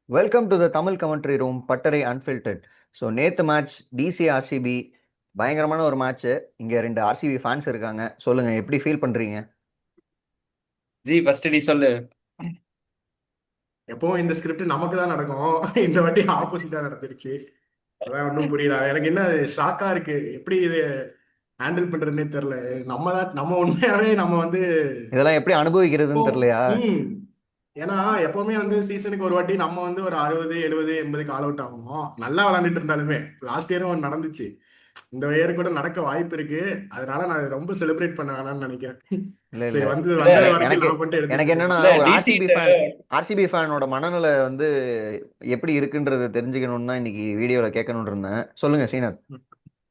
Welcome to the Tamil commentary room பட்டறை unfiltered. So நேற்று match DC RCB பயங்கரமான ஒரு மேட்ச்சு. இங்கே ரெண்டு ஆர்சிபி ஃபேன்ஸ் இருக்காங்க. சொல்லுங்க, எப்படி ஃபீல் பண்றீங்க? ஜி ஃபர்ஸ்ட் நீ சொல்லு. எப்பவும் இந்த ஸ்கிரிப்ட் நமக்கு தான் நடக்கும். இந்த வாட்டி ஆப்போசிட்டா நடந்துருச்சு. அதான் ஒன்றும் புரியல. எனக்கு என்ன ஷாக்கா இருக்கு, எப்படி இது ஹேண்டில் பண்றதுன்னே தெரியல. நம்ம உண்மையாவே நம்ம வந்து இதெல்லாம் எப்படி இப்போ அனுபவிக்கிறதுன்னு தெரியலையா? ம் ஏன்னா எப்பவுமே வந்து சீசனுக்கு ஒரு வாட்டி நம்ம வந்து ஒரு 60 70 80 ஆல் அவுட் ஆகும், நல்லா விளையாண்டுட்டு இருந்தாலுமே. லாஸ்ட் இயரும் நடந்துச்சு, இந்த இயர் கூட நடக்க வாய்ப்பு இருக்கு. அதனால நான் ரொம்ப செலிப்ரேட் பண்ண வேணாம்னு நினைக்கிறேன். இல்லை சரி, இல்லை. வந்து இல்ல வந்தது வரைக்கும் எனக்கு லவ் பண்ணிட்டு எடுத்துட்டு எனக்கு என்னன்னா, போயிடலாம். இல்ல ஒரு டிசி ஆர்சிபி கிட்ட. ஃபேன் ஆர்சிபி ஃபேனோட மனநிலை வந்து எப்படி இருக்குன்றது தெரிஞ்சுக்கணும்னு தான் இன்னைக்கு வீடியோவில் கேட்கணும்னு இருந்தேன். சொல்லுங்க ஸ்ரீநாத்.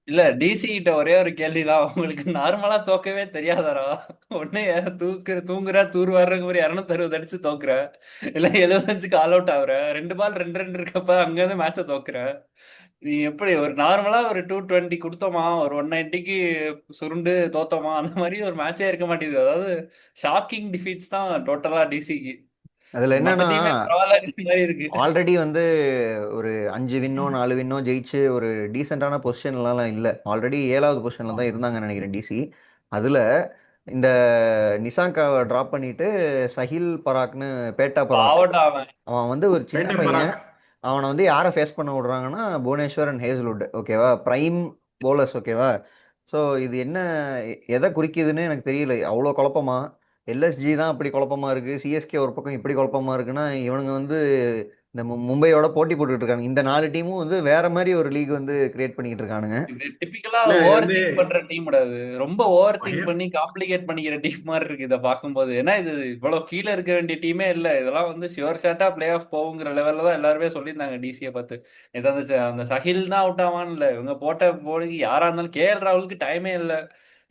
இல்ல டிசி கிட்ட ஒரே ஒரு கேள்விதான், உங்களுக்கு நார்மலா தோக்கவே தெரியாதாரா? ஒண்ணு தூங்குற தூர் வர்றதுக்கு மாதிரி 260 அடிச்சு தோக்குற, இல்ல 75க்கு ஆல் அவுட் ஆகுற, 2 பால் 2 இருக்கப்ப அங்க இருந்து மேட்ச தோக்குற. நீ எப்படி ஒரு நார்மலா ஒரு 220 கொடுத்தோமா, ஒரு 190க்கு சுருண்டு தோத்தோமா, அந்த மாதிரி ஒரு மேட்சே இருக்க மாட்டேங்குது. அதாவது ஷாக்கிங் டிஃபீட்ஸ் தான் டோட்டலா டிசிக்கு. அதில் மத்த என்னன்னா, டீமே பரவாயில்ல மாதிரி இருக்கு. ஆல்ரெடி வந்து ஒரு 5 வின்னோ 4 வின்னோ ஜெயிச்சு ஒரு டீசெண்டான பொசிஷன்லாம் இல்லை. ஆல்ரெடி 7வது பொசிஷனில் தான் இருந்தாங்கன்னு நினைக்கிறேன் டிசி. அதில் இந்த நிசாங்காவை ட்ராப் பண்ணிட்டு சஹில் பராக்னு, பேட்டா பராக், பாவண்டா அவன். அவன் வந்து ஒரு சின்ன பேட்டை பையன். பராக். அவனை வந்து யாரை ஃபேஸ் பண்ண விடுறாங்கன்னா புவனேஸ்வர் அண்ட் ஹேசல்வுட், ஓகேவா? பிரைம் போலர்ஸ், ஓகேவா? ஸோ இது என்ன, எதை குறிக்குதுன்னு எனக்கு தெரியல. அவ்வளோ குழப்பமா? எல்எஸ்ஜி தான் அப்படி குழப்பமா இருக்கு, சிஎஸ்கே ஒரு பக்கம் இப்படி குழப்பமா இருக்குன்னா, இவனுங்க வந்து இந்த மும்பையோட போட்டி போட்டுட்டு இருக்காங்க. இந்த 4 டீமும் வந்து வேற மாதிரி ஒரு லீக் வந்து கிரியேட் பண்ணிக்கிட்டு இருக்கானுங்க. இது டிபிக்கலா இல்ல இது ஓவர் வந்து திங்க் பண்ற டீம் கிடையாது, ரொம்ப ஓவர் திங்க் பய- பண்ணி காம்ப்ளிகேட் பண்ணிக்கிற டீம் மாதிரி இருக்கு இதை பார்க்கும்போது. ஏன்னா இது இவ்வளவு கீழே இருக்க வேண்டிய டீமே இல்ல, இதெல்லாம் வந்து ஷியோர் ஷாட்டா பிளே ஆஃப் போகுங்கிற லெவல்ல தான் எல்லாருமே சொல்லியிருந்தாங்க டிசியை பார்த்து. இது அந்த சஹில் தான் அவுட் ஆவான்னு இல்ல, இவங்க போட்ட போலிக்கு யாரா இருந்தாலும் கேஎல் ராகுலுக்கு டைமே இல்ல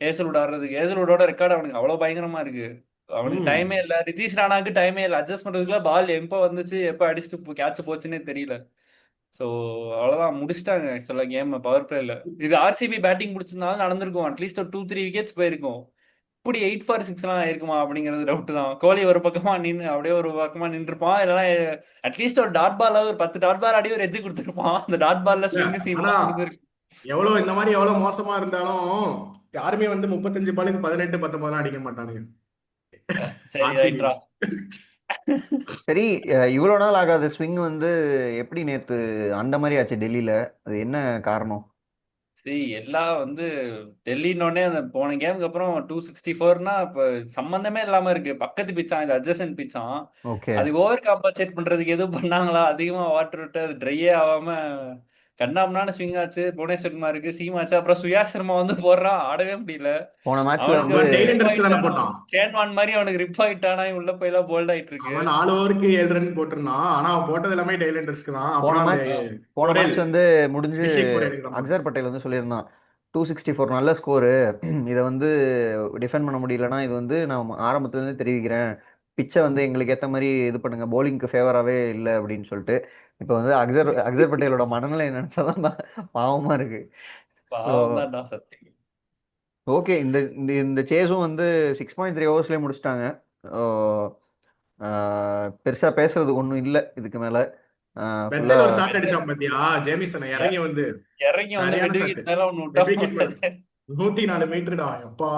ஏசல்வுட் ஆடுறதுக்கு. ஏசல்வுடோட ரெக்கார்டு அவனுக்கு அவ்வளவு பயங்கரமா இருக்கு, அவனுக்கு ம் டைமே இல்ல. ரிதீஷ் ராணாக்கு டைமே இல்ல, அட்ஜஸ்ட் பண்றதுக்குள்ள பால் எப்ப வந்துச்சு எப்ப அடிச்சுட்டு கேட்ச் போச்சுன்னே தெரியல. ஸோ அவ்வளோதான், முடிச்சிட்டாங்க ஆக்சுவலாக கேம் பவர் பிளேல. இது ஆர்சிபி பேட்டிங் பிடிச்சிருந்தாலும் நடந்திருக்கும், அட்லீஸ்ட் ஒரு 2 3 விக்கெட்ஸ் போயிருக்கும். இப்படி 8 for 6 இருக்குமா அப்படிங்கிறது டவுட் தான். கோலி ஒரு பக்கமா நின்று அப்படியே ஒரு பக்கமா நின்றுப்பான், இல்லைன்னா அட்லீஸ்ட் ஒரு டாட் பால், ஒரு 10 டாட் பால் அடி ஒரு எஜ்ஜு கொடுத்துருப்பான். அந்த டாட் பால்ல இல்ல ஸ்விங் ஆனா சீன்லாம் முடிஞ்சிருக்கு. இந்த மாதிரி எவ்வளவு மோசமா இருந்தாலும் யாருமே வந்து 35 பாலுக்கு 18 19 அடிக்க மாட்டானுங்க சரி ஆர்சிபி. ரைட்ரா. சரி, இவ்வளோ நாள் ஆகாத ஸ்விங் வந்து எப்படி நேற்று அந்த மாதிரி ஆச்சு டெல்லியில்? அது என்ன காரணம்? சரி, எல்லாம் வந்து டெல்லினோடனே அந்த போன கேமுக்கு அப்புறம் 264னா இப்போ சம்பந்தமே இல்லாம இருக்கு. பக்கத்து பிச்சான், இது அட்ஜசன்ட் பிச்சான். ஓகே. அதுக்கு ஓவர் காம்பன்சேட் பண்றதுக்கு எதுவும் பண்ணாங்களா? அதிகமா வாட்டர் விட்டு அது ட்ரையே ஆகாம கண்ணாமனான ஸ்விங் ஆச்சு. புவனேஸ்வர் குமாருக்கு சீம் ஆச்சு, அப்புறம் சுயாஷ் சர்மா வந்து போடுறான், ஆடவே முடியல. போன மேட்ச்ல அவனுக்கு வந்து அவன் வந்து ரிப் டெய்லண்டர்ஸ்க்கு தானே ஆயிட்டானா, போட்டான். சேன்வான் மாதிரி அவனுக்கு ரிப் ஆயிட்டானா, உள்ள போயெல்லாம் போல்ட் ஆயிட்டு இருக்கு. அவன் 4 ஓவருக்கு 7 ரன் போட்டிருந்தான், ஆனா அவன் போட்டது எல்லாமே டெய்லண்டர்ஸ்க்கு தான். போன அப்புறம் அந்த மேட்ச் போன பொரேல், மேட்ச் வந்து முடிஞ்சு அபிஷேக் பொரேலுக்கு தான் போட்டான். அக்சர் பட்டேல் வந்து சொல்லியிருந்தான், 264 நல்ல ஸ்கோரு, இதை வந்து டிஃபெண்ட் பண்ண முடியலன்னா இது வந்து நான் ஆரம்பத்துலேருந்து தெரிவிக்கிறேன், பிச்சை வந்து எங்களுக்கு ஏற்ற மாதிரி இது பண்ணுங்க, போலிங்க்கு ஃபேவராகவே இல்லை அப்படின்னு சொல்லிட்டு. இப்போ வந்து அக்சர் அக்சர் பட்டேலோட மனநிலை நினச்சாதான் பாவமாக இருக்கு. ஸோ பாவம் தான்டா சத்தியம். ஓகே, இந்த இந்த இந்த சேஸும் வந்து 6.3 ஓவர்ஸ்லேயே முடிச்சிட்டாங்க. பெருசாக பேசுறதுக்கு ஒன்றும் இல்லை இதுக்கு மேலே. பெத்தல் ஒரு ஃபுல்லாக ஷாட் அடிச்சான் பாத்தியா, ஜேமிசனை இறங்கி வந்து. இறங்கி வந்து சரியான மிட் ஷாட், விக்கெட் மேல ஒன்னு மிட் விக்கெட் மேல விட்டா. 104 மீட்டர்டா எப்பா.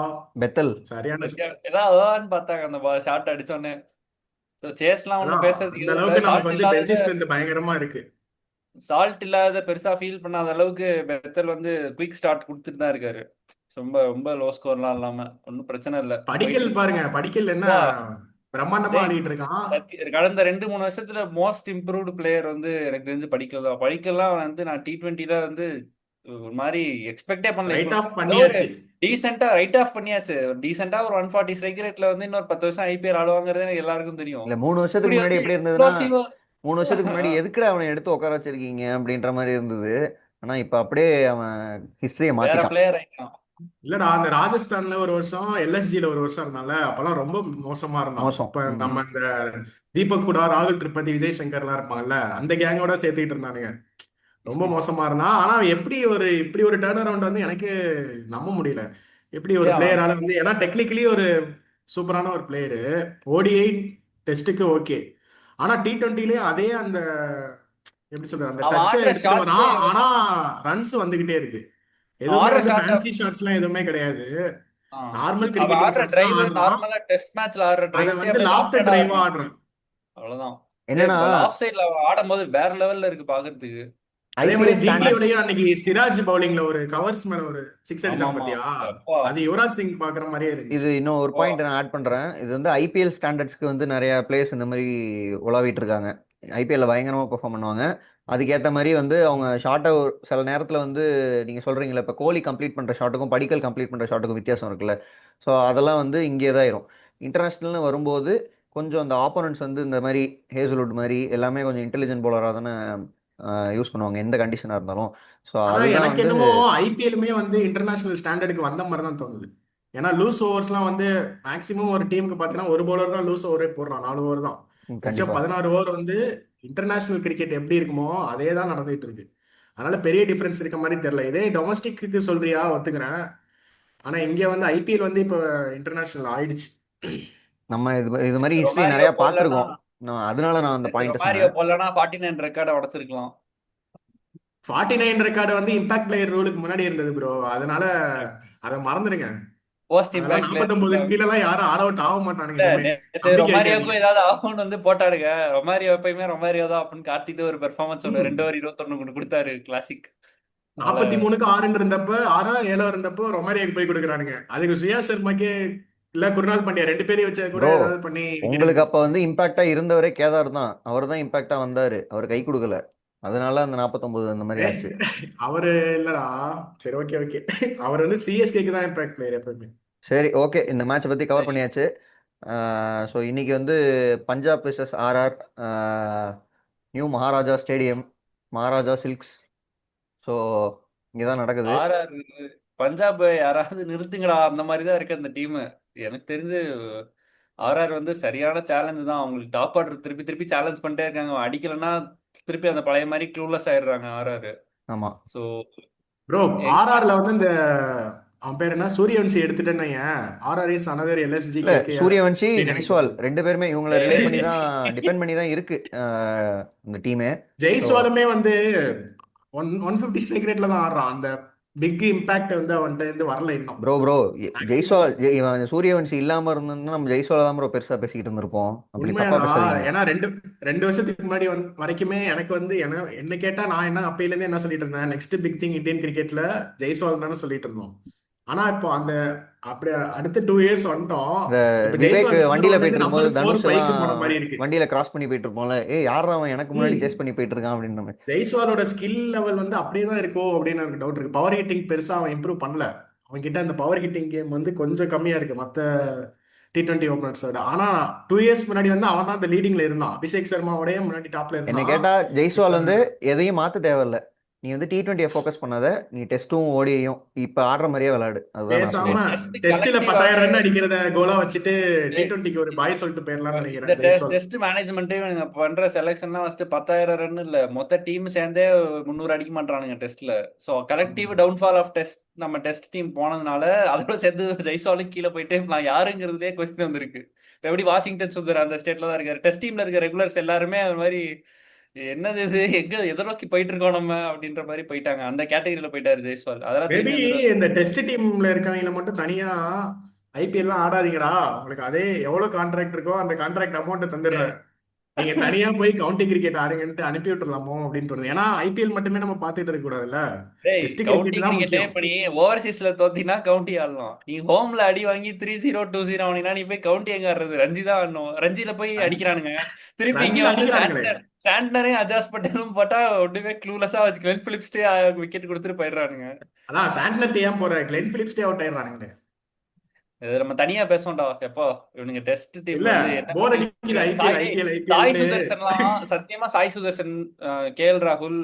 பெத்தல். சரியான ஏதாவது பார்த்தாங்க அந்த ஷாட் அடிச்சோன்னே. சேஸ்லாம் ஒன்றும் அதான், பேசுறதுக்கு அந்த எதுவும் இல்லை. அளவுக்கு நமக்கு வந்து பெஞ்ச் ஸ்ட்ரென்த் பயங்கரமா இருக்கு. சால்ட் இல்லாத பெருசா ஃபீல் பண்ணாத அளவுக்கு பெத்தல் வந்து குயிக் ஸ்டார்ட் கொடுத்துட்டு தான் இருக்காரு. ரொம்ப ரொம்ப லோ ஸ்கோர்லாம் இல்லாம ஒன்றும் பிரச்சனை இல்லை, போயிட்டு படிக்கல் இருக்கு. பாருங்க, படிக்கல் என்ன வா, பிரம்மாண்டமா டேய், ஆடிட்டு இருக்கான். கடந்த 2 3 வருஷத்துல மோஸ்ட் இம்ப்ரூவ்டு பிளேயர் வந்து எனக்கு தெரிஞ்சு படிக்கல் தான். படிக்கலாம் வந்து நான் T20ல வந்து ஒரு மாதிரி எக்ஸ்பெக்டே பண்ணல. இப்போ ரைட் ஆஃப் ஏதோ ஒரு பண்ணியாச்சு. டீசெண்டா ரைட் ஆஃப் பண்ணியாச்சு. ஒரு டீசெண்டா ஒரு 140 ஸ்ட்ரைக் ரேட்ல வந்து இன்னொரு 10 வருஷம் ஐபிஎல் ஆடுவாங்கிறது எனக்கு எல்லாருக்கும் தெரியும். இல்லை, 3 வருஷத்துக்கு இப்படி முன்னாடி வந்து எப்படி இருந்ததுன்னா, எக்ஸ்ப்ளோசிவா. 3 வருஷத்துக்கு முன்னாடி எதுக்குடா அவனை எடுத்து உட்கார வச்சிருக்கீங்க அப்படின்ற மாதிரி இருந்தது. ஆனால் இப்போ அப்படியே அவன் ஹிஸ்டரியை வேற மாற்றிட்டான். பிளேயர் ஆயிட்டான். இல்லடா, அந்த ராஜஸ்தான்ல ஒரு வருஷம், எல்எஸ்ஜில ஒரு வருஷம் இருந்தால, அப்பெல்லாம் ரொம்ப மோசமா இருந்தான். மோசம். அப்ப ம். நம்ம இந்த தீபக் கூட, ராகுல் திரிபதி, விஜய் சங்கர்லாம் இருப்பாங்கல்ல, அந்த கேங்கோட சேர்த்துக்கிட்டு இருந்தானுங்க. ரொம்ப மோசமா இருந்தான். ஆனா எப்படி இப்படி ஒரு டேர்ன் அரவுண்ட் வந்து எனக்கு நம்ப முடியல. எப்படி ஒரு ஏன் அவன் பிளேயரால வந்து, ஏன்னா டெக்னிக்கலி ஒரு சூப்பரான ஒரு பிளேயரு. ஓடிஐ டெஸ்ட்டுக்கு ஓகே, ஆனா T20லயே அதே அந்த எப்படி சொல்றது அந்த அவன் டச்சை ஆடுற எடுத்துட்டு ஷாட்ஸே வரான். ஆனா ரன்ஸ் வந்துகிட்டே இருக்கு. அவன் எதுவுமே ஆடுற வந்து ஷாட் ஃபேன்சி ஷாட்ஸ்லாம் எதுவுமே கிடையாது. ஆ. நார்மல் அவன் கிரிக்கெட்டிங் ஆடுற ஷாட்ஸ் தான் டிரைவ் ஆடுறான். நார்மலா டெஸ்ட் மேட்ச்ல ஆடுற அதை டிரைவ்ஸே வந்து அப்படியே லாஃப்ட் லாப்டடா டிரைவா இருக்கும். ஆடுறான். அவ்வளவுதான். என்னன்னா ஆஃப் சைட்ல அவன் ஆடும்போது வேற லெவல்ல இருக்கு பாக்குறதுக்கு. அதே மாதிரி ஐபிஎல் ஸ்டாண்டர்ட்ஸ் ஜிடியோடய அன்னைக்கு சிராஜ் பவுலிங்ல ஒரு கவர்ஸ் மேல ஒரு சிக்ஸ் ஆமா அடிச்சான் ஆமா. பாத்தியா? அப்பா. அது யுவராஜ் சிங் பாக்குற மாதிரியே இது இருந்துச்சு. இன்னும் ஒரு அப்பா. பாயிண்ட் நான் ஆட் பண்றேன். இது வந்து ஐபிஎல் ஸ்டாண்டர்ட்ஸ்க்கு வந்து நிறைய பிளேயர்ஸ் இந்த மாதிரி உலாவிட்டு இருக்காங்க. ஐபிஎல்ல பயங்கரமா பெர்ஃபார்ம் பண்ணுவாங்க. அதுக்கேற்ற மாதிரி வந்து அவங்க ஷார்ட்டை சில நேரத்தில் வந்து நீங்கள் சொல்கிறீங்களா இப்போ கோலி கம்ப்ளீட் பண்ணுற ஷாட்டுக்கும் படிக்கல் கம்ப்ளீட் பண்ணுற ஷாட்டுக்கும் வித்தியாசம் இருக்குல்ல. ஸோ அதெல்லாம் வந்து இங்கே தான் ஆயிரும். இன்டர்நேஷ்னல்னு வரும்போது கொஞ்சம் அந்த ஆப்போனன்ட்ஸ் வந்து இந்த மாதிரி ஹேசல்வுட் மாதிரி எல்லாமே கொஞ்சம் இன்டெலிஜென்ட் பவுலராக தானே யூஸ் பண்ணுவாங்க எந்த கண்டிஷனாக இருந்தாலும். ஸோ ஆனா அதுதான் எனக்கு வந்து என்னமோ ஐபிஎல்லுமே வந்து இன்டர்நேஷனல் ஸ்டாண்டர்டுக்கு வந்த மாதிரி தான் தோணுது. ஏன்னா லூஸ் ஓவர்ஸ்லாம் வந்து மேக்ஸிமம் ஒரு டீமுக்கு பார்த்தீங்கன்னா ஒரு பவுலர் தான் லூஸ் ஓவரே போடுறான், 4 ஓவர் தான். மிச்சம் கண்டிப்பாக 16 ஓவர் வந்து இன்டர்நேஷனல் கிரிக்கெட் எப்படி இருக்குமோ அதே தான் நடந்துட்டு இருக்கு. அதனால பெரிய டிஃபரன்ஸ் இருக்க மாதிரி தெரியல. இதே டொமஸ்டிக்கு சொல்றியா ஒத்துக்கிறேன். ஆனா இங்க வந்து ஐபிஎல் வந்து இப்போ இன்டர்நேஷனல் ஆயிடுச்சு. நம்ம இது மாதிரி ஹிஸ்ட்ரி ரொமாரியோ நிறையா போடலன்னா பார்த்துருக்கோம். அதனால நான் அந்த பாயிண்ட்டை ரொமாரியோ சொன்னேன். போடலன்னா 49 ரெக்கார்டை உடைச்சிருக்கலாம். 49 ரெக்கார்டு வந்து இம்பாக்ட் பிளேயர் ரூலுக்கு முன்னாடி இருந்தது ப்ரோ. அதனால அதை மறந்துடுங்க. போஸ்ட் அதெல்லாம் இம்பாக்ட் பிளேயர். 49 கீழெல்லாம் யாரும் ஆல் அவுட் ஆக மாட்டானுங்க இல்ல இனிமே. நேத்து நம்பிக்கை வைக்காதீங்க. ரொமாரியோக்கும் ஏதாவது ஆகும்னு வந்து போட்டாடுங்க. ரொமாரியோ எப்பயுமே ரொமாரியோ தான் அப்படின்னு காட்டிட்டு ஒரு பெர்ஃபார்மன்ஸ் ஒன்று 2 ஓவர் 21 கொண்டு கொடுத்தாரு கிளாசிக். அதனால 43க்கு 6 இருந்தப்ப 6 7 இருந்தப்போ ரொமாரியோக்கு போய் கொடுக்குறானுங்க. அதுக்கு சுயா சர்மாக்கே இல்ல குருநாள் பாண்டியா 2 பேரையும் வச்சா கூட ப்ரோ ஏதாவது பண்ணி விக்கெட் உங்களுக்கு அப்போ எடுக்கலாம். வந்து இம்பாக்டா இருந்தவரே கேதார் தான். அவர் தான் இம்பாக்டா வந்தாரு. அவர் கை கொடுக்கல. அதனால அந்த 49 அந்த மாதிரி ஏ ஆச்சு. அவரு இல்லடா. சரி, ஓகே ஓகே. அவர் வந்து சிஎஸ்கேக்கு தான் இம்பாக்ட் பிளேயர் எப்பவுமே. சரி, ஓகே, இந்த மேட்சை பத்தி கவர் சரி. பண்ணியாச்சு. ஸோ இன்னைக்கு வந்து Punjab versus RR, new Maharaja stadium, Maharaja silks. So இங்கே தான் நடக்குது. ஆர்ஆர் பஞ்சாப் யாராவது நிறுத்துங்கடா அந்த மாதிரி தான் இருக்கு அந்த டீம். எனக்கு தெரிஞ்சு ஆர்ஆர் வந்து சரியான சேலஞ்சு தான். அவங்களுக்கு டாப் ஆர்டர் திருப்பி திருப்பி சேலஞ்ச் பண்ணிட்டே இருக்காங்க. அடிக்கலைன்னா திருப்பி அந்த பழைய மாதிரி க்ளூலெஸ் ஆயிடுறாங்க ஆர்ஆர். ஆமாம். ஸோ ப்ரோ எங்க ஆர்ஆர்ல வந்து இந்த அவன் பேர் என்ன சூரியவன்சி எடுத்துட்டேன்னு ஆர்ஆர் இஸ் அனதர் எல்எஸ்ஜி இல்லை, கேகேஆர் சூரியவன்ஷி அப்படின்னு ஜெய்ஸ்வால் நினைக்கிறேன். ரெண்டு பேருமே இவங்கள ரிலே பண்ணி தான் டிபெண்ட் பண்ணி தான் இருக்கு இந்த டீமே. ஸோ ஜெய்ஸ்வாலுமே வந்து 150 ஸ்ட்ரைக் ரேட்ல தான் ஆடுறான். அந்த பிக் இம்பாக்ட் வந்து அவன்கிட்ட இருந்து வரல இன்னும். ப்ரோ மேக்ஸிமம் ஜெய்ஸ்வால் இவன் சூரியவன்ஷி இல்லாம இருந்திருந்தா நம்ம ஜெய்ஸ்வாலை தான் ப்ரோ பெருசா பேசிக்கிட்டு இருந்திருப்போம். அப்படி தப்பா உண்மையாடா. பேசாதீங்க. ஏன்னா ரெண்டு ரெண்டு வருஷத்துக்கு முன்னாடி வரைக்குமே எனக்கு வந்து என்ன கேட்டா நான் என்ன அப்பையில இருந்து என்ன சொல்லிட்டு இருந்தேன், நெக்ஸ்ட் பிக் திங் இந்தியன் கிரிக்கெட்ல ஜெய்ஸ்வால் தானே சொல்லிட்டு இருந்தோம். ஆனா இப்போ அந்த அப்படி அடுத்த 2 இயர்ஸ் வந்துட்டோம். இந்த இப்போ விவேக் ஜெய்ஸ்வால் நம்பர் வண்டியில ஒன் போயிட்டு வந்து இருக்கும்போது நம்பர் ஃபோர் தனுஷ் எல்லாம் ஃபைவ்க்கு போன மாதிரி இருக்கு. வண்டியில கிராஸ் பண்ணி போயிட்டு இருப்போம்ல, யாரா அவன் எனக்கு முன்னாடி ம் சேஸ் பண்ணி போயிட்டு இருக்கான் அப்படின்ற மாதிரி. ஜெய்ஸ்வாலோட ஸ்கில் லெவல் வந்து அப்படியே தான் இருக்கோ அப்படின்னு எனக்கு டவுட் இருக்கு. பவர் ஹிட்டிங் பெருசா அவன் இம்ப்ரூவ் பண்ணல. அவன் கிட்ட அந்த பவர் ஹிட்டிங் கேம் வந்து கொஞ்சம் கம்மியா இருக்கு மத்த T20 ஓப்பனர்ஸோட. ஆனா 2 இயர்ஸ் முன்னாடி வந்து அவன் தான் அந்த லீடிங்ல இருந்தான். அபிஷேக் சர்மாவோடய முன்னாடி டாப்ல என்னை இருந்தான். கேட்டா இப்ப ஜெய்ஸ்வால் வந்து எதையும் மாத்த தேவையில்ல. நீ வந்து T20 ஃபோக்கஸ் பண்ணாத, நீ டெஸ்ட்டும் ஓடியையும் இப்ப ஆடுற மாதிரியே விளையாடு. அதுதான் நான் பேசாம சொல்லுவேன். டெஸ்ட் டெஸ்ட்ல 10,000 கலெக்டிவாவே ரன் அடிக்கிறத கோலா வச்சுட்டு T20க்கு ஒரு பாய் சொல்லிட்டு போயிடலாம்னு இந்த நினைக்கிறேன் ஜெய்ஸ்வால். டெஸ்ட் மேனேஜ்மெண்ட்டே இவங்க பண்ற செலெக்ஷன்லாம் ஃபர்ஸ்ட் 10,000 ரன் இல்ல மொத்த டீம் சேர்ந்தே 300 அடிக்க மாட்டானுங்க டெஸ்ட்ல. So collective downfall of test நம்ம டெஸ்ட் டீம் போனதுனால அதோட சேர்த்து ஜெய்ஸ்வாலும் கீழே போயிட்டு நான் யாருங்கிறதுலே கொஸ்டின் வந்திருக்கு. இப்போ எப்படி வாஷிங்டன் சுந்தர் அந்த ஸ்டேட்ல தான் இருக்காரு. டெஸ்ட் டீம்ல இருக்க ரெகுலர்ஸ் எல்லாருமே அது மாதிரி என்னது இது எங்க எதை நோக்கி போயிட்டு இருக்கோம் நம்ம அப்படின்ற மாதிரி போயிட்டாங்க. அந்த கேட்டகரியில போயிட்டாரு ஜெய்ஸ்வால். அதெல்லாம் மேபி திரும்பி வந்துருவாரு. இந்த டெஸ்ட் டீம்ல இருக்கவங்கள மட்டும் தனியா ஐபிஎல்லாம் ஆடாதீங்கடா, உங்களுக்கு அதே எவ்வளவு கான்ட்ராக்ட் இருக்கோ அந்த கான்ட்ராக்ட் அமௌண்ட் தந்துடுறேன், நீங்க தனியா போய் கவுண்டி கிரிக்கெட் ஆடுங்கன்ட்டு அனுப்பி விட்டுறலாமோ அப்படின்னு தோணுது. ஏன்னா ஐபிஎல் மட்டுமே நம்ம பார்த்துட்டு இருக்க கூடாதுல்ல. டேய் டெஸ்ட் கவுண்டி கிரிக்கெட் தான் கிரிக்கெட்டே முக்கியம். இப்ப நீ ஓவர்சீஸ்ல தோத்தினா கவுண்டி ஆடலாம். நீ ஹோம்ல அடி வாங்கி 3-0 2-0 ஆனினா நீ போய் கவுண்டி எங்க ஆடுறது? ரஞ்சி தான் ஆடணும். ரஞ்சில போய் ரன்- அடிக்கிறானுங்க. திருப்பி இங்க ரஞ்சில வந்து அடிக்கிறானுங்களே. சாண்ட்னரையும் அட்ஜஸ்ட் பண்ணணும் போட்டா ஒன்றுமே க்ளூலெஸ்ஸா கிளென் பிலிப்ஸ்டே விக்கெட் கொடுத்துட்டு போயிடுறானுங்க. அதான் சாண்ட்னர் ஏன் போற கிளென் பிலிப்ஸ்டே அவுட் ஆயிடுறானுங்களே. இது நம்ம தனியா பேசுவோம்டா எப்போ இவனுங்க டெஸ்ட் டீம் இல்ல வந்து என்ன போர் அடிக்குது ஐபிஎல் சாய் ஐபிஎல் சாய் ஐபிஎல்னு. சுதர்சன்லாம் சத்தியமா சாய் சுதர்சன், கேஎல் ராகுல்,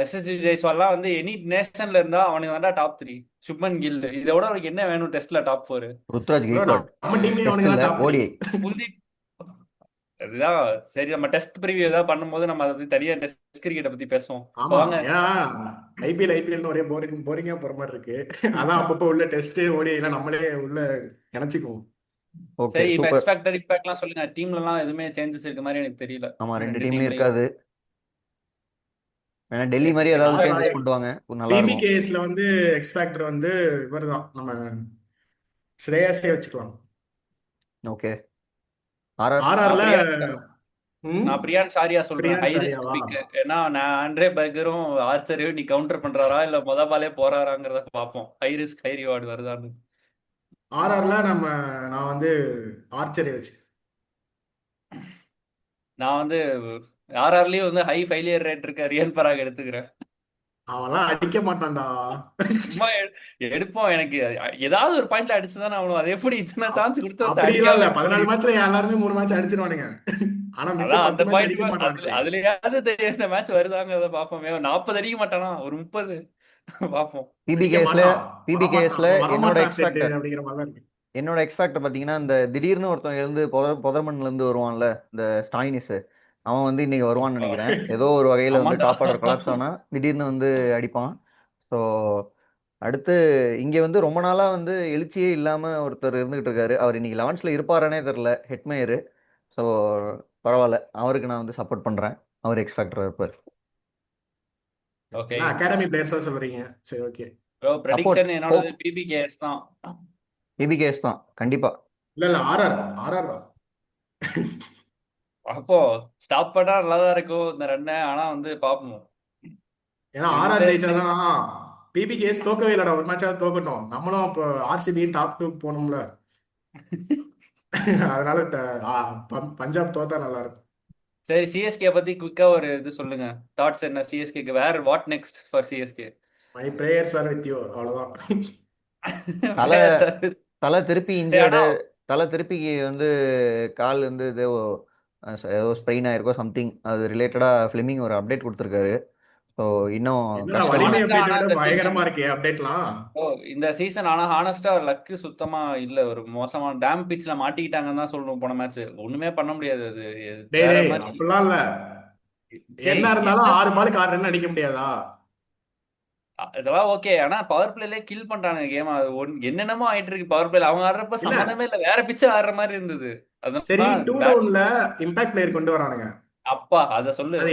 எஸ்எஸ்சி ஜெய்ஸ்வால்லாம் வந்து எனி நேஷன்ல இருந்தா அவனுக்கு தான்டா டாப் 3. சுப்மன் கில் இதோட அவனுக்கு என்ன வேணும் டெஸ்ட்ல டாப் 4? ருத்ராஜ் ப்ரோ கெய்க்வாட் நம்ம டீம்லயே டெஸ்ட் அவனுங்க இல்ல தான் டாப் 3. ஓடிஐ. குல்தீப். அதுதான் சரி, நம்ம டெஸ்ட் ப்ரிவியூ ஏதாவது பண்ணும்போது நம்ம அதை பத்தி தனியா டெஸ்ட் கிரிக்கெட்டை பத்தி பேசுவோம். இப்போ ஆமா, வாங்க. ஏன்னா ஐபிஎல்னு ஒரே போரிங்கா போற மாதிரி இருக்கு. அதான் அப்பப்போ உள்ள டெஸ்ட் ஓடிஐல நம்மளே உள்ள இணைச்சிக்குவோம். ஓகே சரி, இப்ப சூப்பர். எக்ஸ் ஃபேக்டர் இம்பாக்ட்லாம் சொல்லுங்க. டீம்லலாம் எதுவுமே சேஞ்சஸ் இருக்க மாதிரி எனக்கு தெரியல. ஆமா, ரெண்டு ரெண்டு டீம்லயும் டீம்லயும் இருக்காது. வேணா டெல்லி மாதிரி எக்ஸ் ஏதாவது சேஞ்சஸ் ஃபேக்டர். பண்ணுவாங்க, நல்லா இருக்கும். பிபிகேஎஸ்ல வந்து எக்ஸ் ஃபேக்டர் வந்து இவர் தான் நம்ம ஸ்ரேயாஸே வச்சுக்கலாம். ஓகே. ஆர்ஆர். நான் ஆர்ஆர்ல பிரியான் ம் நான் பிரியான் ஷாரியா சொல்றேன். பிரியான் ஹை ரிஸ்க் ஷாரியாவா? பிக். ஏன்னா நான் ஆண்ட்ரே பர்கரும் ஆர்ச்சரையும் நீ கவுண்டர் பண்றாரா இல்ல மொத பாலே போறாராங்கிறத பார்ப்போம். ஹை ரிஸ்க் ஹை ரிவார்டு வருதான்னு. ஆர்ஆர்ல நான் வந்து ஆர்ச்சரி வச்சு. நான் வந்து ஆர்ஆர்லயும் வந்து ஹை ஃபெயிலியர் ரேட் இருக்க ரியன் பராக் எடுத்துக்கிறேன். அவன்லாம் அடிக்க மாட்டான்டா. சும்மா எடுப்போம். எனக்கு ஏதாவது ஒரு பாயிண்ட்ல அடிச்சுதான் ஆகணும். அது எப்படி இத்தனை அப்- சான்ஸ் கொடுத்து ஒருத்தன் அப்படிலாம் அடிக்காம இல்ல, இருக்க 14 முடியும்? மேட்ச்ல எல்லாருமே 3 மேட்ச் அடிச்சிருவானுங்க. ஆனா மிச்சம் அதான் அந்த 10 மேட்ச் பாயிண்ட் அடிக்க அதுல மாட்டானுங்களே. அதுலயாவது இந்த மேட்ச் வருதாங்கிறத பார்ப்போமே. 40 அடிக்க மாட்டானா, ஒரு 30 பார்ப்போம். அடிக்க பிபிகேஎஸ்ல மாட்டான். வரமாட்டான், பிபிகேஎஸ்ல அவன் என்னோட வரமாட்டான் எக்ஸ் செட்டு ஃபேக்டர் அப்படிங்கிற மாதிரி தான் இருக்கு. என்னோட எக்ஸ் ஃபேக்டர் பார்த்தீங்கன்னா, இந்த திடீர்னு ஒருத்தன் எழுந்து புதர்மன்ல இருந்து வருவான்ல, இந்த ஸ்டாயினிஸ். அவன் வந்து இன்னைக்கு வருவான்னு நினைக்கிறேன். ஏதோ ஒரு வகையில் வந்து ஆமாண்டா. டாப் ஆர்டர் கொலாப்ஸ் ஆனா திடீர்னு வந்து அடிப்பான். ஸோ அடுத்து இங்கே வந்து ரொம்ப நாளாக வந்து எழுச்சியே இல்லாமல் ஒருத்தர் இருந்துகிட்டு இருக்காரு. அவர் இன்னைக்கு லெவன்ஸில் இருப்பாரானே தெரில, ஹெட்மேயரு. ஸோ பரவாயில்ல, அவருக்கு நான் வந்து சப்போர்ட் பண்ணுறேன். அவர் எக்ஸ் ஃபேக்டர் இருப்பார். ஓகே ஏன்னா அகாடமி பிளேயர்ஸா சொல்றீங்க, சரி ஓகே. ப்ரோ, சப்போர்ட் ப்ரெடிக்ஷன் என்னோடது ஹோப் பிபிகேஎஸ் தான். பிபிகேஎஸ் தான் கண்டிப்பாக. இல்ல இல்ல ஆர்ஆர் ஆர்ஆர் தான். அப்போ ஸ்டாப் பண்ணா நல்லா தான் இருக்கும் இந்த ரன்னை. ஆனா வந்து பார்ப்போம். ஏன்னா ரெண்டு ஆர்ஆர் ஜெயிச்சாதான் பிபிகேஎஸ் தோக்கவே இல்லடா, ஒரு மேட்சாவது தோக்கட்டும். நம்மளும் இப்போ ஆர்சிபி டாப் 2 போகணும்ல. அதனால பஞ்சாப் தோத்தா நல்லா இருக்கும். சரி, சிஎஸ்கே பத்தி குவிக்கா ஒரு இது சொல்லுங்க. தாட்ஸ் என்ன சிஎஸ்கேக்கு? Where what next for CSK? My prayers are with you, அவ்வளவுதான். தலை தலை திருப்பி ஆனா இன்ஜர்டு. தலை திருப்பி வந்து கால் வந்து ஏதோ ஸ்ப்ரெயின் ஆயிருக்கோ சம்திங், அது ரிலேட்டடாக ஃப்ளெமிங் ஒரு அப்டேட் கொடுத்துருக்காரு. ஸோ இன்னும் என்னடா கஷ்டம் வலிமை தான். ஹானஸ்டா அப்டேட் ஆனா விட இந்த சீசன் பயங்கரமா இருக்கே அப்டேட்லாம். இந்த சீசன் ஆனா ஹானஸ்டா லக்கு சுத்தமா இல்ல. ஒரு மோசமான டேம் பிட்ச்ல மாட்டிக்கிட்டாங்கன்னு தான் சொல்லணும். போன மேட்ச் ஒண்ணுமே பண்ண முடியாது. அது டேய் வேற டேய் மாதிரி. அப்படிலாம் இல்ல. சரி, என்ன இருந்தாலும் என்ன 6 பாலுக்கு 6 ரன் அடிக்க முடியாதா? இதெல்லாம் ஓகே. ஆனா பவர் பிளேல கில் பண்றானுங்க கேம். அது என்னென்னமோ ஆயிட்டு இருக்கு பவர் பிளேல. அவங்க ஆடுறப்ப இல்ல சம்மந்தமே இல்ல, வேற பிச்சு ஆடுற மாதிரி இருந்தது. சரி, அதான் 2 டவுன்ல இம்பாக்ட் பிளேயர் கொண்டு வரானுங்க. அப்பா அத சொல்லு. அது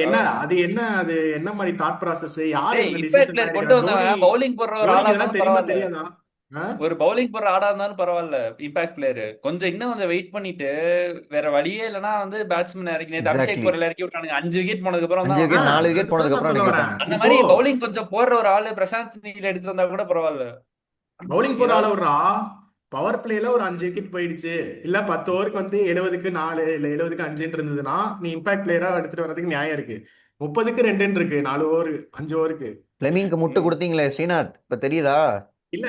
என்ன மாதிரி தாட் ப்ராசஸ்? யாரு டேய், இந்த இம்பாக்ட் டிசிஷன் பிளேயர் கொண்டு எடுக்கிறா? வந்தவன் பவுலிங் போடுற ஒரு ஆளா தோனிக்கு இதெல்லாம் இருந்தாலும் தெரியுமா பரவாயில்ல. தெரியாதா? ஆ? ஒரு பவுலிங் போடுற ஆடா இருந்தாலும் பரவாயில்ல. இம்பாக்ட் பிளேயர் இன்னும் கொஞ்சம் வெயிட் பண்ணிட்டு வேற வழியே இல்லைன்னா வந்து பேட்ஸ்மேன் இறக்கி நேத்து அபிஷேக் எக்ஸாக்ட்லி. பொருள் இறக்கி விட்டானுங்க. 5 விக்கெட் போனதுக்கு அப்புறம் 5 தான் ஆ, விக்கெட் வந்தான். 4 விக்கெட் அதுதான் போனதுக்கு நான் அப்புறம் சொல்ல இறக்கி வரேன். விட்டாங்க. அந்த இப்போ மாதிரி பவுலிங் கொஞ்சம் போடுற ஒரு ஆளு பிரசாந்த் நீல எடுத்துட்டு வந்தா கூட பரவாயில்ல. பவுலிங் போற ஆள ஏதாவது விடுறா. பவர் பிளேல ஒரு 5 விக்கெட் போயிடுச்சு, இல்ல 10 ஓவருக்கு வந்து 70க்கு 4 இல்ல 70க்கு 5 இருந்ததுன்னா நீ இம்பாக்ட் பிளேயரா எடுத்துட்டு வர்றதுக்கு நியாயம் இருக்கு. 30க்கு 2 இருக்கு, 4 ஓவர் 5 ஓவருக்கு. ஃப்ளெமிங்க்கு முட்டு ம். கொடுத்தீங்களே ஸ்ரீநாத், இப்போ தெரியுதா? இல்ல,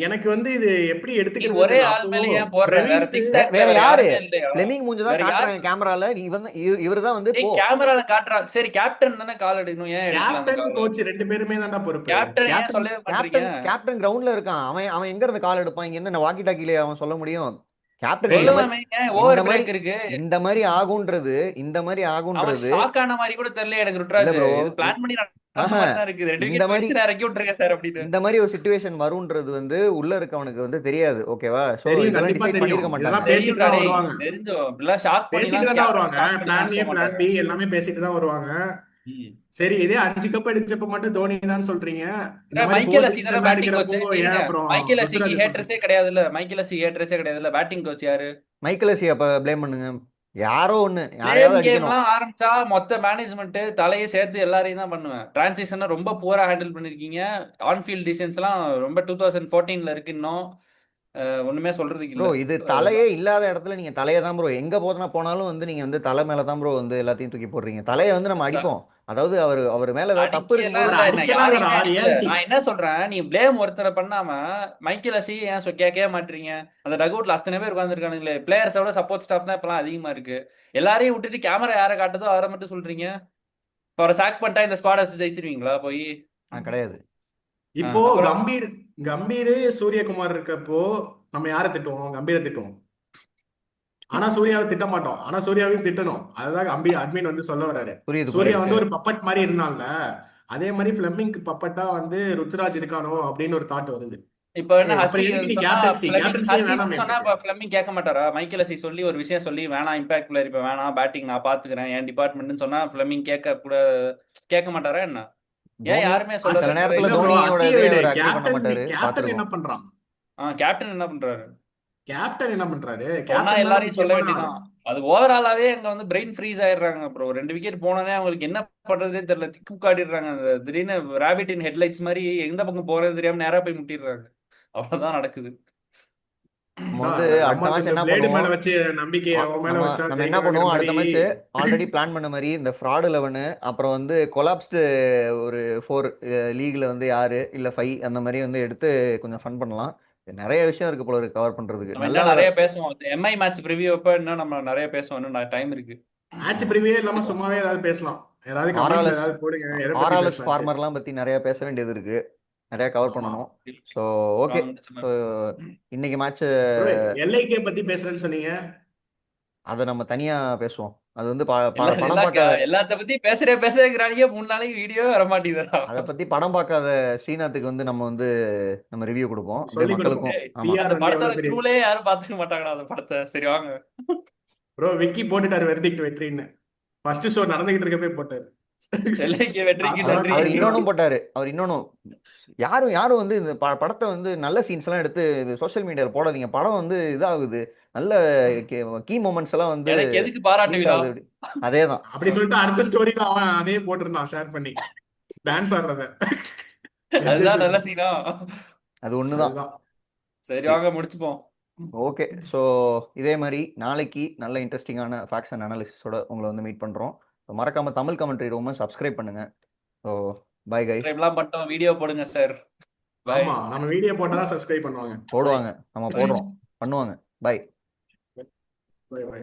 எனக்கு வந்து இது எப்படி நீ எடுத்துக்கிறதுன்னு ஒரே தெரியல. ஆள் அப்போ மேல ஏன் போடுற? வேற பிரவிஸ் திக் டாக்ல வேற வேற யாரு? யாருமே இல்லையா? ஃப்ளெமிங் மூஞ்சி வேற தான் யார்? காட்டுறாங்க கேமரால. நீ வந்து இவர் தான் வந்து ஏய், போ. கேமரால காட்டுறான். சரி, கேப்டன் தானே கால் எடுக்கணும். ஏன் எடுக்கல அந்த கேப்டன் கால்? கோச் 2 பேருமே தான்டா பொறுப்பு. கேப்டன் ஏன் கேப்டன் சொல்லவே மாட்டீங்க? கேப்டன் கேப்டன் கிரவுண்ட்ல இருக்கான். அவன் அவன் எங்க இருந்து கால் எடுப்பான்? இங்க இருந்து வாக்கி டாக்கிலே அவன் சொல்ல முடியும்? கேப்டன் டேய், இந்த மாதிரி சொல்லலாமே. ஏன் இந்த ஓவர் மாதிரி பிரேக் இருக்கு? இந்த மாதிரி ஆகுன்றது இந்த மாதிரி அவன் ஆகுன்றது ஷாக் ஆன மாதிரி கூட தெரியல எனக்கு இல்ல ருட்ராஜ். ப்ரோ. இது பிளான் பண்ணி நடந்த ஆஹா, மாதிரி தான் இருக்குது. 2 இந்த விக்கெட் மாதிரி போயிடுச்சு, நான் இறக்கி விட்டுருக்கேன் சார் அப்படின்னு. இந்த மாதிரி ஒரு சுச்சுவேஷன் வரும்ன்றது வந்து உள்ள இருக்கவனுக்கு வந்து தெரியாது. ஓகேவா? ஸோ தெரியும், இதெல்லாம் கண்டிப்பா டிசைட் தெரியும். பண்ணிருக்க மாட்டாங்க. இதெல்லாம் பேசிட்டு தெரியும்டா தான் டேய், வருவாங்க. தெரிஞ்சோம். இப்படிலாம் ஷாக் பேசிட்டு பண்ணிலாம் தான்டா கேப்டன் வருவாங்க. ஷாக் பண்ணிலாம் பிளான் ஏ அனுப்ப பிளான் மாட்டாங்க. பி எல்லாமே பேசிட்டு தான் வருவாங்க. ம். சரி, இதே 5 கப் அடிச்சப்ப மட்டும் தோனி தான் சொல்றீங்க. இந்த மாதிரி மைக்கேல் போர் அசி தானே டிசிஷன்லாம் பேட்டிங் எடுக்கிறப்போ கோச். ஏன் இருங்க, அப்புறம் மைக்கேல் அசிக்கு ருத்துராஜ் சொல்றீங்க? ஹேட்ரஸே கிடையாதுல்ல. மைக்கேல் அசி ஹேட்ரஸே கிடையாதுல்ல. பேட்டிங் கோச் யாரு? மைக்கேலசி அப்ப ப்ளேம் பண்ணுங்க. யாரோ ஒண்ணு பிளேயிங் யாரையாவது அடிக்கணும். கேம்லாம் ஆரம்பிச்சா மொத்த மேனேஜ்மெண்ட் தலையை சேர்த்து எல்லாரையும் தான் பண்ணுவேன். டிரான்சிஷனை ரொம்ப புவரா ஹேண்டில் பண்ணிருக்கீங்க. ஆன்ஃபீல்ட் டிசிஷன்ஸ்லாம் ரொம்ப 2014ல இருக்கு இன்னும். ஒண்ணுமே சொல்றதுக்கு ப்ரோ இல்ல. இது தலையே இல்லாத இடத்துல நீங்க தலையை தான் ப்ரோ, எங்க போனாலும் வந்து நீங்க வந்து தலை மேல தான் ப்ரோ வந்து எல்லாத்தையும் தூக்கி போடுறீங்க. தலையை வந்து நம்ம த- அடிப்போம். அதாவது அவர் மேல ஏதாவது தப்பு அடிக்கலாம் இருக்கும்போது அவர் இல்ல, என்ன அடிக்கலாம் இல்லடா, யாரையுமே அடிக்கல. ரியாலிட்டி. நான் என்ன சொல்றேன், நீ பிளேம் ஒருத்தரை பண்ணாம மைக்கேல் அசி ஏன் கேட்கவே மாட்டீங்க? அந்த டகவுட்ல அத்தனை பேர் உட்காந்துருக்கானுங்களே. பிளேயர்ஸோட சப்போர்ட் ஸ்டாஃப் தான் இப்பெல்லாம் அதிகமா இருக்கு. எல்லாரையும் விட்டுட்டு கேமரா யாரை காட்டுதோ அவரை மட்டும் சொல்றீங்க. இப்ப அவரை சாக் பண்ணிட்டா இந்த ஸ்குவாட் வச்சு ஜெயிச்சிருவீங்களா போய்? கிடையாது. இப்போ அப்புறம் கம்பீர் சூரியகுமார் இருக்கப்போ நம்ம யாரை திட்டுவோம்? கம்பீரை திட்டுவோம். ஆனா சூர்யாவை திட்ட மாட்டோம். ஆனா சூர்யாவையும் திட்டணும். அதுதான் அட்மின் வந்து சொல்ல வர்றாரு. புரியுது சூர்யா புரியுது. வந்து ஒரு பப்பட் மாதிரி இருந்தான்ல, அதே மாதிரி பிளமிங்க்கு பப்பட்டா வந்து ருத்துராஜ் இருக்கானோ அப்படின்னு ஒரு தாட் வருது. இப்போ என்ன அப்புறம் ஹசி எதுக்கு நீ சொன்னா கேப்டன்சியே ஹசின்னு வேணாமே சொன்னா எனக்கு. இப்ப ஃபிளமிங் கேட்க மாட்டாரா? மைக்கேல் ஹசி சொல்லி ஒரு விஷயம் சொல்லி வேணாம் இம்பாக்ட் பிளேயர் இப்ப வேணாம் பேட்டிங் நான் பாத்துக்கிறேன் என் டிபார்ட்மெண்ட்னு சொன்னா ஃபிளமிங் கேட்க மாட்டாரா என்ன? ஏன் தோனி யாருமே சொல்றது சில இல்ல? நேரத்துல இல்ல ப்ரோ, தோனியோட அசிய இதே விடு. அவர் அக்ரி பண்ண மாட்டாரு, கேப்டன் என்ன பார்த்துருக்கோம். பண்றான்? கேப்டன் என்ன பண்றாரு? கேப்டன் என்ன பண்றாரு? சொன்னா கேப்டன் தானே எல்லாரையும் சொல்ல முக்கியமான ஆளு. வேண்டியதான். அது ஓவராலாவே அங்க வந்து பிரெயின் ஃப்ரீஸ் ஆயிடுறாங்க ப்ரோ. 2 விக்கெட் போனோனே அவங்களுக்கு என்ன பண்றதுன்னு தெரியல. திக்கு காட்டிடுறாங்க. திடீர்னு ராபிட் இன் ஹெட்லைட்ஸ் மாதிரி எந்த பக்கம் போறது தெரியாம நேரா போய் முட்டிடுறாங்க. அவ்வளவுதான் நடக்குது. நம்ம வந்து அதான் அடுத்த நம்ம மேட்ச் இந்த என்ன பிளேடு பண்ணுவோம்? மேல வச்சு நம்பிக்கையை உன் மேல நம்ம வச்சா நம்ம என்ன ஜெயிக்கலாங்கிற பண்ணுவோம் மாதிரி. அடுத்த மேட்ச்? ஆல்ரெடி பிளான் பண்ண மாதிரி இந்த ஃப்ராட் 11, அப்புறம் வந்து கொலாப்ஸ்டு ஒரு 4 லீக்ல வந்து யாரு இல்ல 5 அந்த மாதிரி வந்து எடுத்து கொஞ்சம் ஃபன் பண்ணலாம். நிறைய விஷயம் இருக்கு போல இருக்கு கவர் பண்றதுக்கு. நம்ம நல்லா இன்னும் வேற. நிறைய பேசுவோம். எம்ஐ மேட்ச் ப்ரிவியூ அப்ப இன்னும் நம்ம நிறைய பேசுவோம். இன்னும் டைம் இருக்கு. மேட்ச் ப்ரிவியூ இல்லாம சும்மாவே ஏதாவது பேசலாம். ஏதாவது கமெண்ட்ஸ்ல ஆர்ஆர்எஸ் ஏதாவது போடுங்க, எதை பத்தி ஆர்ஆர்எஸ் பேசலான்ட்டு. ஃபார்மர்லாம் பத்தி நிறைய பேச வேண்டியது இருக்கு. நிறைய கவர் ஆமா பண்ணணும். So okay. வாங்க ஸோ இன்னைக்கு மேட்ச் ப்ரோ, எல்ஐகே பத்தி பேசுறேன்னு சொன்னீங்க. அதை நம்ம தனியா பேசுவோம். அது வந்து படம் எல்லாம் பார்க்காத, எல்லாத்த பத்தி பேசுறேங்கிறாங்க. 3 நாளைக்கு வீடியோ வர மாட்டேங்குதுடா. அதை பத்தி படம் பார்க்காத ஸ்ரீநாத்துக்கு வந்து நம்ம ரிவ்யூ கொடுப்போம். அப்படியே சொல்லி கொடுப்போம். மக்களுக்கும். ஆமா. அந்த பிஆர் வந்து படத்தோட எவ்வளவு பெரிய. க்ரூலே யாரும் பாத்துக்க மாட்டாங்கடா அந்த படத்தை. சரி வாங்க. ப்ரோ, விக்கி போட்டுட்டாரு வெர்டிக்ட் வெற்றின்னு. ஃபர்ஸ்ட் ஷோ நடந்துகிட்டு இருக்கப்பே போட்டாரு. எல்லைக்கு வெற்றிக்கு அதான் நன்றி. அவர் கதையே. இன்னொன்னும் போட்டாரு. அவர் இன்னொன்னும் யாரும் யாரும் வந்து இந்த படத்தை வந்து நல்ல சீன்ஸ் எல்லாம் எடுத்து சோஷியல் மீடியால போடாதீங்க. படம் வந்து இதாகுது. நல்ல கீ மூமெண்ட்ஸ் எல்லாம் வந்து எனக்கு எதுக்கு பாராட்டு லீக் விழா? ஆகுது. அதேதான். அப்படி சொல்லிட்டு அடுத்த ஸ்டோரியில அவன் அதே போட்டிருந்தான் ஷேர் பண்ணி, டான்ஸ் ஆடுறத. எஸ்ஜே அதுதான் நல்ல சூர்யா. சீனா? அது ஒண்ணுதான். அதுதான். சரி வாங்க முடிச்சுப்போம். ஓகே. ஸோ இதே மாதிரி நாளைக்கு நல்ல இன்ட்ரெஸ்டிங்கான ஃபேக்ட்ஸ் அண்ட் அனாலிசிஸோட உங்களை வந்து மீட் பண்றோம். So, மறக்காம தமிழ் கமெண்ட்ரி ரூமை சப்ஸ்கிரைப் பண்ணுங்க. So bye guys. சப்ஸ்கிரைப்லாம் பண்ணிட்டோம். வீடியோ போடுங்க சார். பை. ஆமா, நம்ம வீடியோ போட்டா சப்ஸ்கிரைப் பண்ணுவாங்க. பை போடுவாங்க. நம்ம போடுறோம். பண்ணுவாங்க. பை. பை. பை.